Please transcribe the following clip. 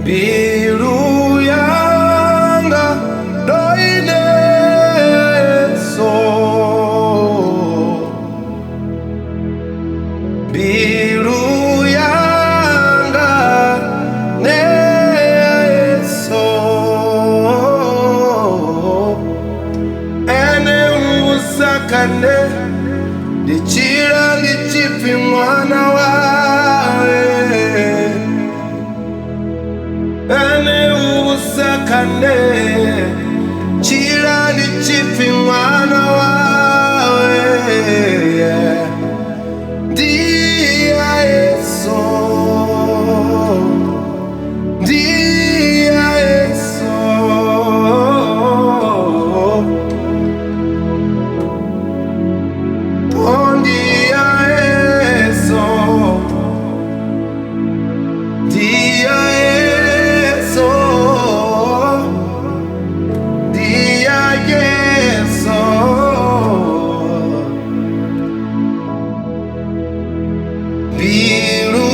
Biru yanga doineso, biru yanga neso, ene usakane dichira lichifi mwana wawe. Ene usakane chira ni chifi mwana wawe. Dia eso, dia eso, oh dia eso, dia eso. Biru